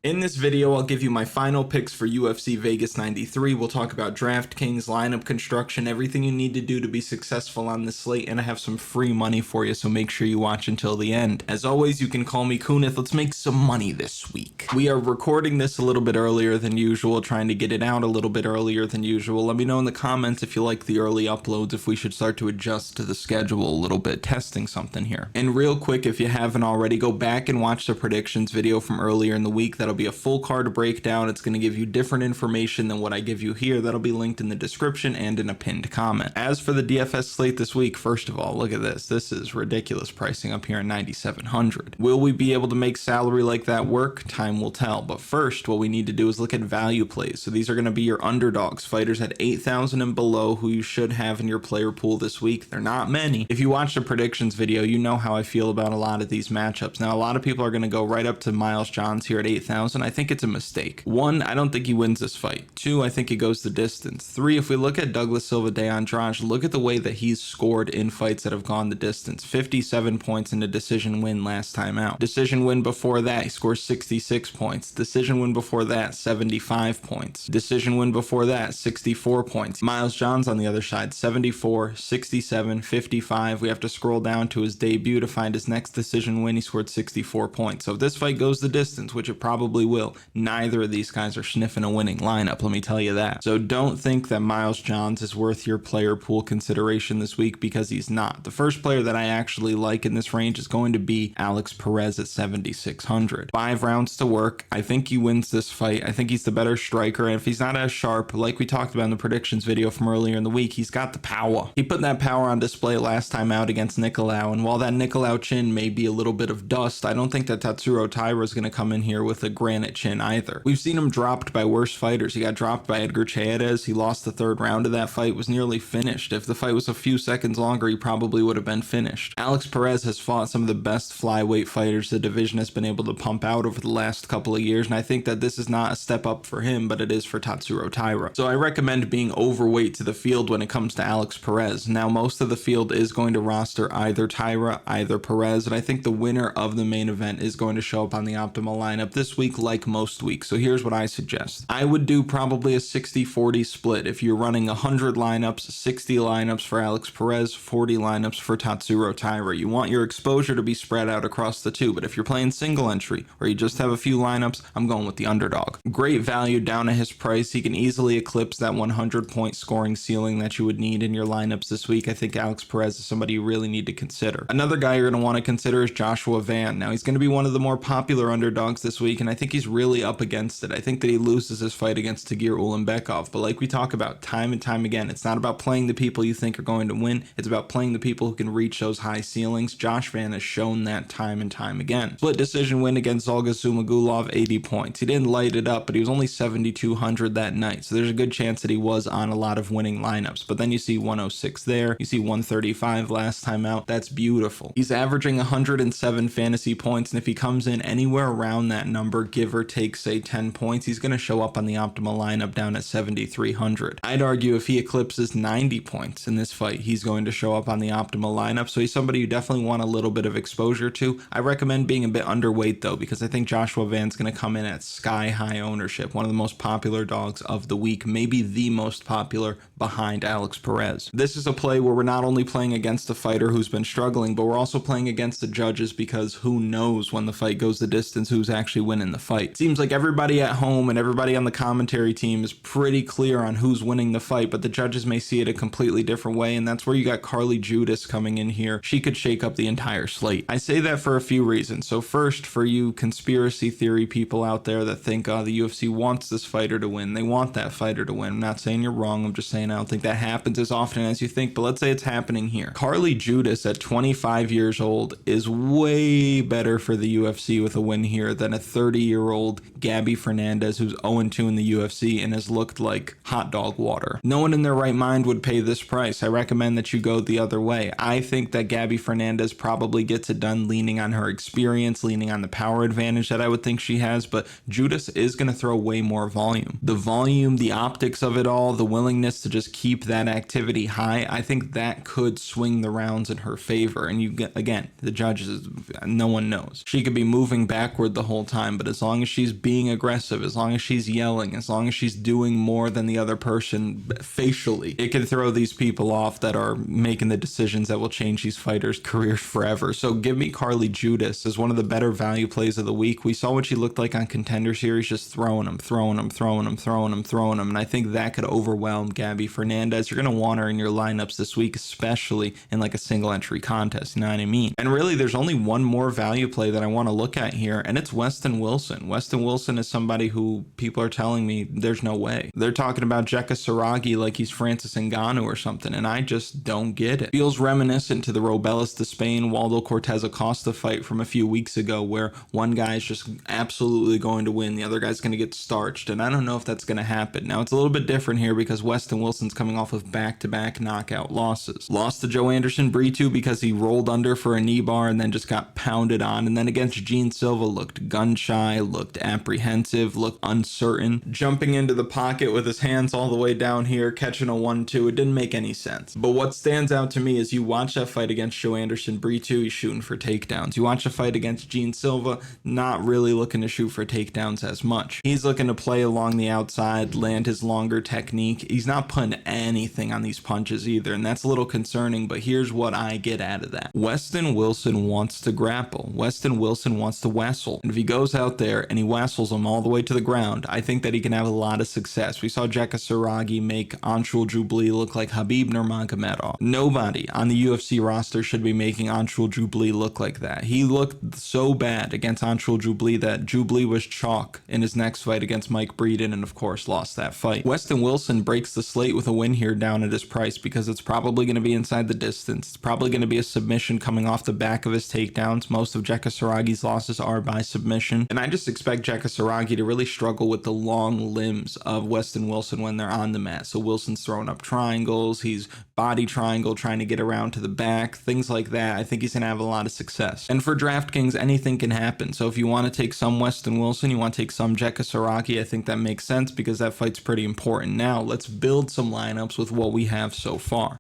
In this video, I'll give you my final picks for UFC Vegas 93. We'll talk about Draftkings, lineup construction, everything you need to do to be successful on this slate, and I have some free money for you, so make sure you watch until the end. As always, you can call me Kunith. Let's make some money this week. We are recording this a little bit earlier than usual, trying to get it out a little bit earlier than usual. Let me know in the comments if you like the early uploads, if we should start to adjust to the schedule a little bit, testing something here. And real quick, if you haven't already, go back and watch the predictions video from earlier in the week. That'll be a full card breakdown. It's going to give you different information than what I give you here. That'll be linked in the description and in a pinned comment. As for the DFS slate this week, first of all, look at this. This is ridiculous pricing up here at 9,700. Will we be able to make salary like that work? Time will tell. But first, what we need to do is look at value plays. So these are going to be your underdogs, fighters at 8,000 and below who you should have in your player pool this week. They're not many. If you watch the predictions video, you know how I feel about a lot of these matchups. Now, a lot of people are going to go right up to Miles Johns here at 8,000. I think it's a mistake. 1, I don't think he wins this fight. 2, I think he goes the distance. 3, if we look at Douglas Silva de Andrade, look at the way that he's scored in fights that have gone the distance. 57 points in a decision win last time out. Decision win before that, he scores 66 points. Decision win before that, 75 points. Decision win before that, 64 points. Miles Johns on the other side, 74, 67, 55. We have to scroll down to his debut to find his next decision win. He scored 64 points. So if this fight goes the distance, which it probably will, neither of these guys are sniffing a winning lineup, let me tell you that. So don't think that Miles Johns is worth your player pool consideration this week, because he's not. The first player that I actually like in this range is going to be Alex Perez at 7,600. 5 rounds to work. I think he wins this fight. I think he's the better striker, and if he's not as sharp, like we talked about in the predictions video from earlier in the week, he's got the power. He put that power on display last time out against Nicolau, and while that Nicolau chin may be a little bit of dust, I don't think that Tatsuro Taira is going to come in here with a granite chin either. We've seen him dropped by worse fighters. He got dropped by Edgar Chairez. He lost the 3rd round of that fight, was nearly finished. If the fight was a few seconds longer, he probably would have been finished. Alex Perez has fought some of the best flyweight fighters the division has been able to pump out over the last couple of years, and I think that this is not a step up for him, but it is for Tatsuro Taira. So I recommend being overweight to the field when it comes to Alex Perez. Now, most of the field is going to roster either Taira, either Perez, and I think the winner of the main event is going to show up on the optimal lineup this week like most weeks. So here's what I suggest. I would do probably a 60-40 split. If you're running 100 lineups, 60 lineups for Alex Perez, 40 lineups for Tatsuro Taira. You want your exposure to be spread out across the two, but if you're playing single entry or you just have a few lineups, I'm going with the underdog. Great value down at his price. He can easily eclipse that 100-point scoring ceiling that you would need in your lineups this week. I think Alex Perez is somebody you really need to consider. Another guy you're going to want to consider is Joshua Van. Now, he's going to be one of the more popular underdogs this week, and I think he's really up against it. I think that he loses his fight against Tagir Ulanbekov, but like we talk about time and time again, it's not about playing the people you think are going to win. It's about playing the people who can reach those high ceilings. Josh Van has shown that time and time again. Split decision win against Olga Zumagulov, 80 points. He didn't light it up, but he was only 7,200 that night, so there's a good chance that he was on a lot of winning lineups. But then you see 106 there, you see 135 last time out. That's beautiful. He's averaging 107 fantasy points, and if he comes in anywhere around that number, give or take, say 10 points, he's going to show up on the optimal lineup down at 7,300. I'd argue if he eclipses 90 points in this fight, he's going to show up on the optimal lineup. So he's somebody you definitely want a little bit of exposure to. I recommend being a bit underweight though, because I think Joshua Van's going to come in at sky high ownership, one of the most popular dogs of the week, maybe the most popular behind Alex Perez. This is a play where we're not only playing against a fighter who's been struggling, but we're also playing against the judges, because who knows when the fight goes the distance who's actually winning the fight. Seems like everybody at home and everybody on the commentary team is pretty clear on who's winning the fight, but the judges may see it a completely different way, and that's where you got Carli Judice coming in here. She could shake up the entire slate. I say that for a few reasons. So first, for you conspiracy theory people out there that think, oh, the UFC wants this fighter to win, they want that fighter to win. I'm not saying you're wrong, I'm just saying I don't think that happens as often as you think, but let's say it's happening here. Carli Judice at 25 years old is way better for the UFC with a win here than a 30-year-old Gabby Fernandes who's 0-2 in the UFC and has looked like hot dog water. No one in their right mind would pay this price. I recommend that you go the other way. I think that Gabby Fernandes probably gets it done leaning on her experience, leaning on the power advantage that I would think she has, but Judice is going to throw way more volume. The volume, the optics of it all, the willingness to just keep that activity high, I think that could swing the rounds in her favor. And you get, again, the judges, no one knows. She could be moving backward the whole time, but as long as she's being aggressive, as long as she's yelling, as long as she's doing more than the other person facially, it can throw these people off that are making the decisions that will change these fighters' careers forever. So give me Carli Judice as one of the better value plays of the week. We saw what she looked like on Contender Series, just throwing them. And I think that could overwhelm Gabby Fernandes. You're going to want her in your lineups this week, especially in like a single entry contest, you know what I mean? And really, there's only one more value play that I want to look at here, and it's Westin Wilson. Westin Wilson is somebody who people are telling me there's no way. They're talking about Jeka Saragih like he's Francis Ngannou or something, and I just don't get it. Feels reminiscent to the Robelis de Spain, Waldo Cortez Acosta fight from a few weeks ago, where one guy is just absolutely going to win, the other guy's going to get starched, and I don't know if that's going to happen. Now, it's a little bit different here because Westin Wilson's coming off of back-to-back knockout losses. Lost to Joe Anderson Brito because he rolled under for a knee bar and then just got pounded on, and then against Gene Silva looked gun-shy, looked apprehensive, looked uncertain, jumping into the pocket with his hands all the way down here, catching a 1-2. It didn't make any sense. But what stands out to me is you watch that fight against Joe Anderson Brito, he's shooting for takedowns. You watch the fight against Gene Silva, not really looking to shoot for takedowns as much. He's looking to play along the outside, land his longer technique. He's not putting anything on these punches either, and that's a little concerning, but here's what I get out of that. Westin Wilson wants to grapple. Westin Wilson wants to wrestle. And if he goes out there and he wrestles him all the way to the ground, I think that he can have a lot of success. We saw Jeka Saragih make Anshul Jubli look like Habib Nurmagomedov. Nobody on the UFC roster should be making Anshul Jubli look like that. He looked so bad against Anshul Jubli that Jubli was chalk in his next fight against Mike Breeden, and of course lost that fight. Westin Wilson breaks the slate with a win here down at his price because it's probably going to be inside the distance. It's probably going to be a submission coming off the back of his takedowns. Most of Jeka Saragih's losses are by submission, and I just expect Jeka Saragih to really struggle with the long limbs of Westin Wilson when they're on the mat. So Wilson's throwing up triangles, he's body triangle trying to get around to the back, things like that. I think he's going to have a lot of success. And for DraftKings, anything can happen. So if you want to take some Westin Wilson, you want to take some Jeka Saragih, I think that makes sense because that fight's pretty important. Now, let's build some lineups with what we have so far.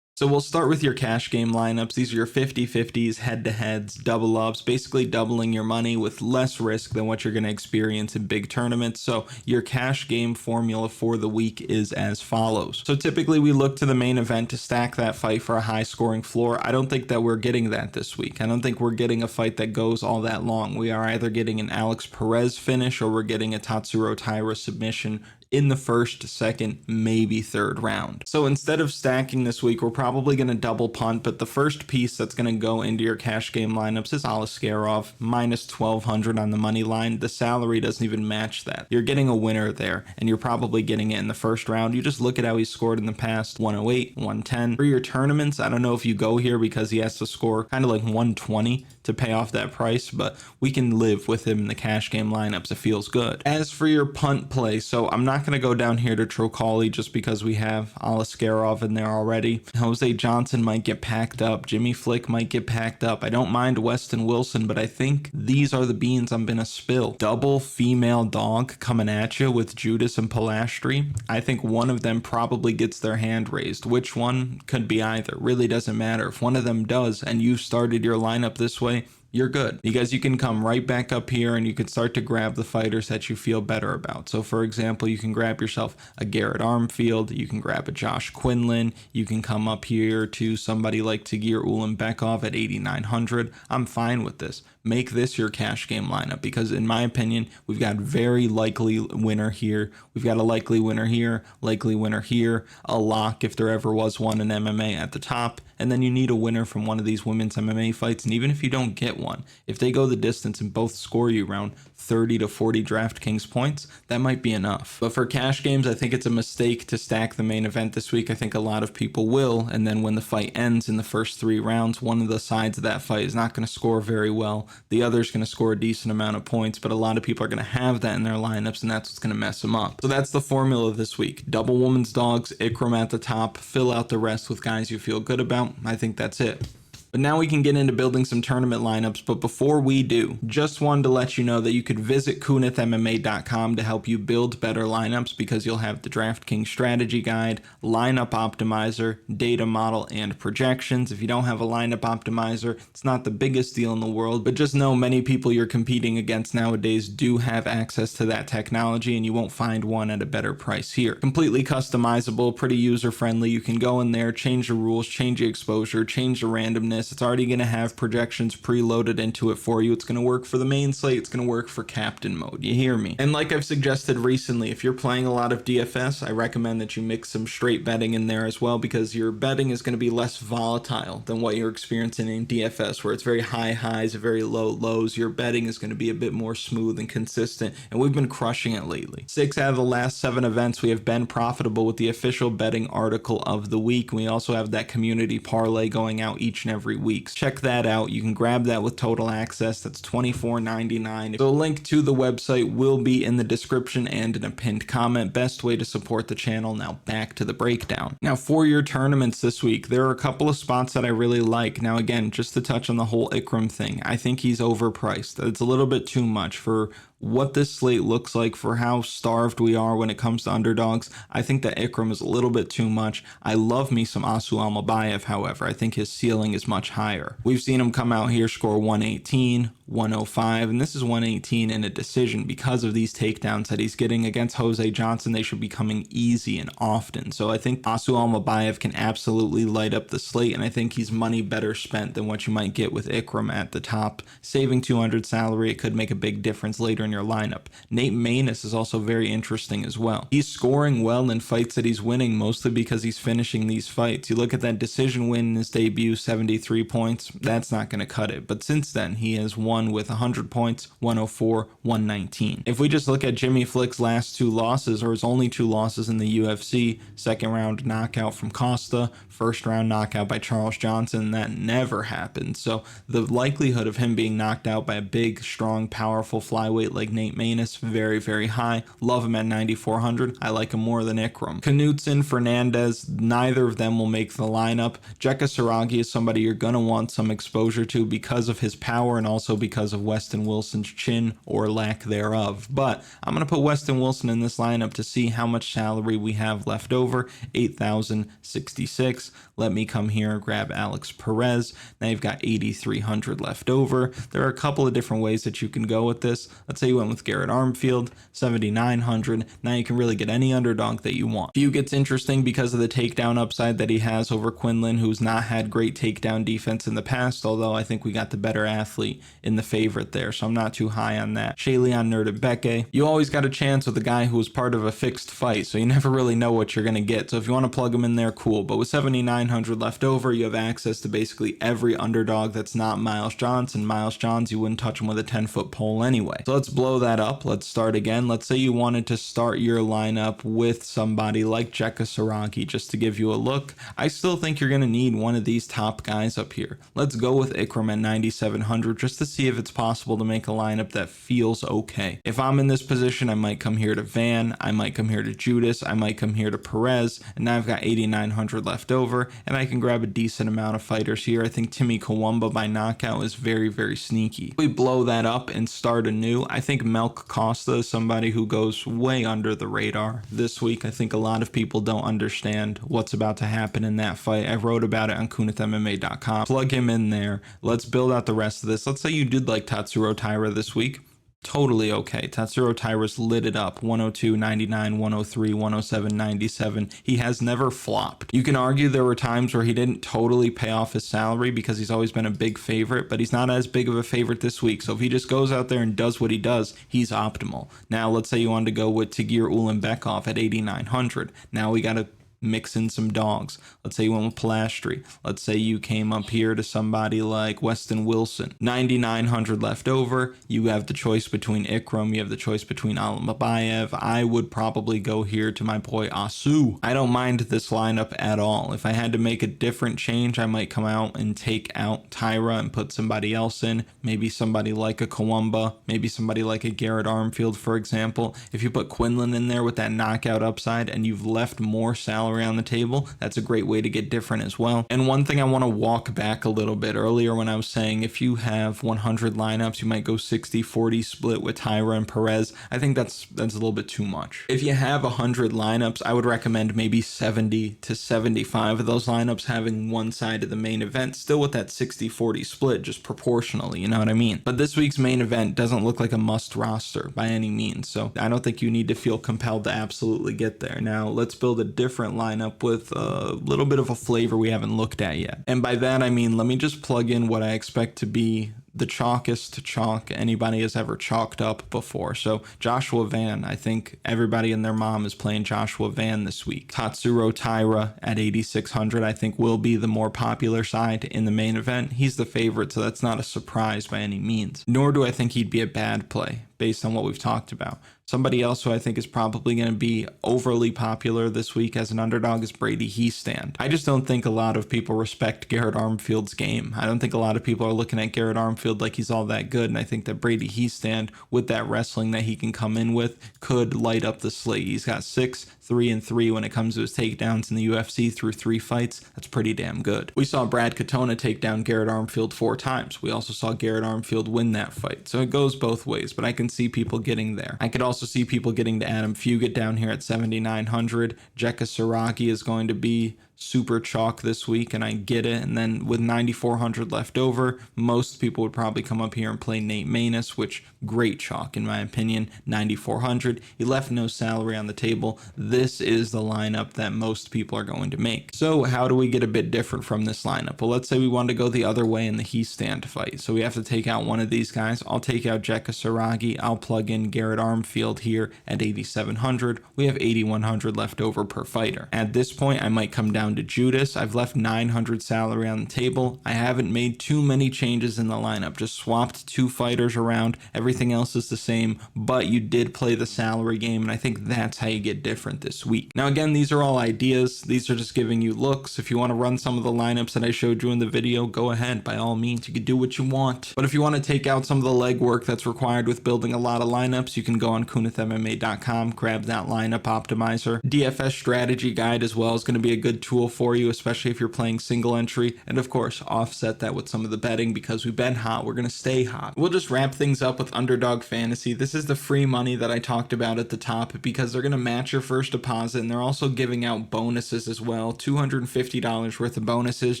So we'll start with your cash game lineups. These are your 50-50s, head-to-heads, double-ups, basically doubling your money with less risk than what you're going to experience in big tournaments. So your cash game formula for the week is as follows. So typically we look to the main event to stack that fight for a high-scoring floor. I don't think that we're getting that this week. I don't think we're getting a fight that goes all that long. We are either getting an Alex Perez finish or we're getting a Tatsuro Taira submission in the first, second, maybe third round. So instead of stacking this week, we're probably going to double punt, but the first piece that's going to go into your cash game lineups is Aliskerov, minus 1,200 on the money line. The salary doesn't even match that. You're getting a winner there, and you're probably getting it in the first round. You just look at how he scored in the past, 108, 110. For your tournaments, I don't know if you go here because he has to score kind of like 120 to pay off that price, but we can live with him in the cash game lineups. It feels good. As for your punt play, so I'm not going to go down here to Trocoli just because we have Aliskerov in there already. Jose Johnson might get packed up. Jimmy Flick might get packed up. I don't mind Westin Wilson, but I think these are the beans I'm going to spill. Double female dog coming at you with Judice and Polastri. I think one of them probably gets their hand raised. Which one could be either. Really doesn't matter. If one of them does and you started your lineup this way, you're good because you can come right back up here and you can start to grab the fighters that you feel better about. So for example, you can grab yourself a Garrett Armfield, you can grab a Josh Quinlan, you can come up here to somebody like Tagir Ulanbekov at 8,900. I'm fine with this. Make this your cash game lineup because in my opinion, we've got very likely winner here. We've got a likely winner here, likely winner here, a lock if there ever was one in MMA at the top, and then you need a winner from one of these women's MMA fights. And even if you don't get one, if they go the distance and both score you around 30 to 40 DraftKings points, that might be enough. But for cash games, I think it's a mistake to stack the main event this week. I think a lot of people will, and then when the fight ends in the first 3 rounds, one of the sides of that fight is not going to score very well. The other is going to score a decent amount of points, but a lot of people are going to have that in their lineups, and that's what's going to mess them up. So that's the formula this week. Double woman's dogs, Ikram at the top, fill out the rest with guys you feel good about. I think that's it. But now we can get into building some tournament lineups. But before we do, just wanted to let you know that you could visit kunithmma.com to help you build better lineups, because you'll have the DraftKings Strategy Guide, Lineup Optimizer, Data Model, and Projections. If you don't have a Lineup Optimizer, it's not the biggest deal in the world, but just know many people you're competing against nowadays do have access to that technology, and you won't find one at a better price here. Completely customizable, pretty user-friendly. You can go in there, change the rules, change the exposure, change the randomness. It's already going to have projections preloaded into it for you. It's going to work for the main slate. It's going to work for captain mode. You hear me? And like I've suggested recently, if you're playing a lot of DFS, I recommend that you mix some straight betting in there as well, because your betting is going to be less volatile than what you're experiencing in DFS, where it's very high highs, very low lows. Your betting is going to be a bit more smooth and consistent, and we've been crushing it lately. 6 out of the last 7 events we have been profitable with the official betting article of the week. We also have that community parlay going out each and every week. Check that out. You can grab that with total access. That's $24.99. So a link to the website will be in the description and in a pinned comment. Best way to support the channel. Now back to the breakdown. Now for your tournaments this week, there are a couple of spots that I really like. Now again, just to touch on the whole Ikram thing, I think he's overpriced. It's a little bit too much for what this slate looks like, for how starved we are when it comes to underdogs. I think that Ikram is a little bit too much. I love me some Almabaev, however. I think his ceiling is much higher. We've seen him come out here, score 118, 105, and this is 118 in a decision because of these takedowns that he's getting against Jose Johnson. They should be coming easy and often. So I think Almabaev can absolutely light up the slate, and I think he's money better spent than what you might get with Ikram at the top. Saving 200 salary, it could make a big difference later in your lineup. Nate Maness is also very interesting as well. He's scoring well in fights that he's winning, mostly because he's finishing these fights. You look at that decision win in his debut, 73 points. That's not going to cut it. But since then, he has won with 100 points, 104, 119. If we just look at Jimmy Flick's last 2 losses, or his only 2 losses in the UFC, second round knockout from Costa, first round knockout by Charles Johnson, that never happened. So the likelihood of him being knocked out by a big, strong, powerful flyweight like Nate Maness, very, very high. Love him at 9,400. I like him more than Ikram. Knutson, Fernandes, neither of them will make the lineup. Jeka Saragih is somebody you're going to want some exposure to because of his power and also because of Westin Wilson's chin or lack thereof. But I'm going to put Westin Wilson in this lineup to see how much salary we have left over. 8,066. Let me come here and grab Alex Perez. Now you've got 8,300 left over. There are a couple of different ways that you can go with this. Let's say you went with Garrett Armfield, 7,900. Now you can really get any underdog that you want. Fugit's interesting because of the takedown upside that he has over Quinlan, who's not had great takedown defense in the past, although I think we got the better athlete in the favorite there, so I'm not too high on that. Shayleon Nerdebeke, you always got a chance with a guy who was part of a fixed fight, so you never really know what you're going to get. So if you want to plug him in there, cool. But with 7,900 left over, you have access to basically every underdog that's not Miles Johnson. Miles Johns, you wouldn't touch him with a 10-foot pole anyway. So let's blow that up. Let's start again. Let's say you wanted to start your lineup with somebody like Jeka Saragih, just to give you a look. I still think you're going to need one of these top guys up here. Let's go with Ikram at 9,700 just to see if it's possible to make a lineup that feels okay. If I'm in this position, I might come here to Van, I might come here to Judice, I might come here to Perez, and now I've got 8,900 left over, and I can grab a decent amount of fighters here. I think Timmy Cuamba by knockout is very, very sneaky. If we blow that up and start anew, I think Melk Costa is somebody who goes way under the radar this week. I think a lot of people don't understand what's about to happen in that fight. I wrote about it on kunithmma.com. Plug him in there. Let's build out the rest of this. Let's say you did like Tatsuro Taira this week. Totally okay. Tatsuro Taira's lit it up. 102, 99, 103, 107, 97. He has never flopped. You can argue there were times where he didn't totally pay off his salary because he's always been a big favorite, but he's not as big of a favorite this week. So if he just goes out there and does what he does, he's optimal. Now, let's say you wanted to go with Tagir Ulanbekov at 8,900. Now we got to mix in some dogs. Let's say you went with Polastri. Let's say you came up here to somebody like Westin Wilson. 9,900 left over. You have the choice between Ikram. You have the choice between Almabaev. I would probably go here to my boy Asu. I don't mind this lineup at all. If I had to make a different change, I might come out and take out Taira and put somebody else in. Maybe somebody like a Cuamba. Maybe somebody like a Garrett Armfield, for example. If you put Quinlan in there with that knockout upside and you've left more salary salary on the table. That's a great way to get different as well. And one thing I want to walk back a little bit earlier when I was saying if you have 100 lineups, you might go 60-40 split with Taira and Perez. I think that's a little bit too much. If you have 100 lineups, I would recommend maybe 70 to 75 of those lineups having one side of the main event, still with that 60-40 split, just proportionally, you know what I mean? But this week's main event doesn't look like a must roster by any means, so I don't think you need to feel compelled to absolutely get there. Now, let's build a different lineup with a little bit of a flavor we haven't looked at yet. And by that, I mean, let me just plug in what I expect to be the chalkest chalk anybody has ever chalked up before. So Joshua Van, I think everybody and their mom is playing Joshua Van this week. Tatsuro Taira at 8,600, I think will be the more popular side in the main event. He's the favorite, so that's not a surprise by any means. Nor do I think he'd be a bad play based on what we've talked about. Somebody else who I think is probably going to be overly popular this week as an underdog is Brady Hiestand. I just don't think a lot of people respect Garrett Armfield's game. I don't think a lot of people are looking at Garrett Armfield like he's all that good, and I think that Brady Hiestand, with that wrestling that he can come in with, could light up the slate. He's got 6-3-3 when it comes to his takedowns in the UFC through 3 fights. That's pretty damn good. We saw Brad Katona take down Garrett Armfield 4 times. We also saw Garrett Armfield win that fight. So it goes both ways, but I can see people getting there. I could also see people getting to Adam Fugitt down here at 7,900. Jeka Saragih is going to be super chalk this week, and I get it. And then with 9,400 left over, most people would probably come up here and play Nate Maness, which great chalk in my opinion. 9,400. He left no salary on the table. This is the lineup that most people are going to make. So how do we get a bit different from this lineup? Well, let's say we want to go the other way in the Hiestand fight. So we have to take out one of these guys. I'll take out Jeka Saragih. I'll plug in Garrett Armfield here at 8,700. We have 8,100 left over per fighter. At this point, I might come down to Judice. I've left 900 salary on the table. I haven't made too many changes in the lineup, just swapped 2 fighters around. Everything else is the same, but you did play the salary game, and I think that's how you get different this week. Now again, these are all ideas. These are just giving you looks. If you want to run some of the lineups that I showed you in the video, go ahead. By all means, you can do what you want. But if you want to take out some of the legwork that's required with building a lot of lineups, you can go on kunithmma.com, grab that lineup optimizer. DFS Strategy guide as well is going to be a good tool for you, especially if you're playing single entry, and of course offset that with some of the betting because we've been hot. We're going to stay hot. We'll just wrap things up with Underdog Fantasy. This is the free money that I talked about at the top because they're going to match your first deposit, and they're also giving out bonuses as well, $250 worth of bonuses.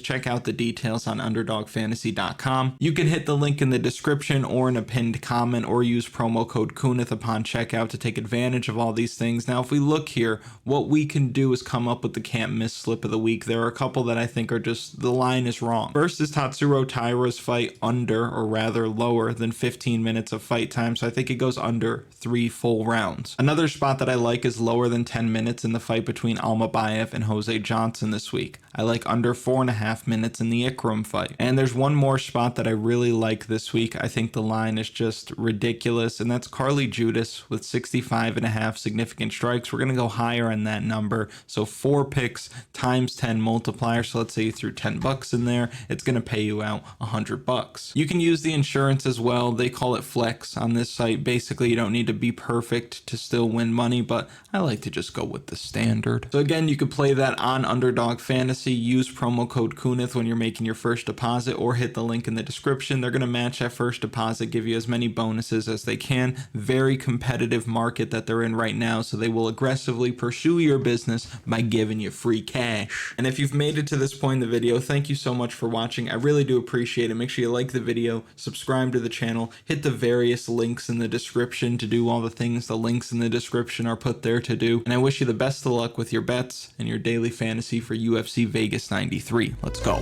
Check out the details on underdogfantasy.com. You can hit the link in the description or in a pinned comment, or use promo code Kunith upon checkout to take advantage of all these things. Now if we look here, what we can do is come up with the can't miss slip of the week. There are a couple that I think are just, the line is wrong. First is Tatsuro Taira's fight under, or rather lower than 15 minutes of fight time, so I think it goes under 3 full rounds. Another spot that I like is lower than 10 minutes in the fight between Almabaev and Jose Johnson this week. I like under 4.5 minutes in the Ikram fight. And there's one more spot that I really like this week. I think the line is just ridiculous, and that's Carli Judice with 65.5 significant strikes. We're going to go higher on that number. So 4 picks times 10 multiplier. So let's say you threw $10 in there, it's going to pay you out $100. You can use the insurance as well. They call it flex on this site. Basically, you don't need to be perfect to still win money, but I like to just go with the standard. So again, you could play that on Underdog Fantasy. Use promo code Kunith when you're making your first deposit, or hit the link in the description. They're going to match that first deposit, give you as many bonuses as they can. Very competitive market that they're in right now, so they will aggressively pursue your business by giving you free cash. And if you've made it to this point in the video, thank you so much for watching. I really do appreciate it. Make sure you like the video, subscribe to the channel, hit the various links in the description to do all the things the links in the description are put there to do. And I wish you the best of luck with your bets and your daily fantasy for UFC Vegas 93. Let's go.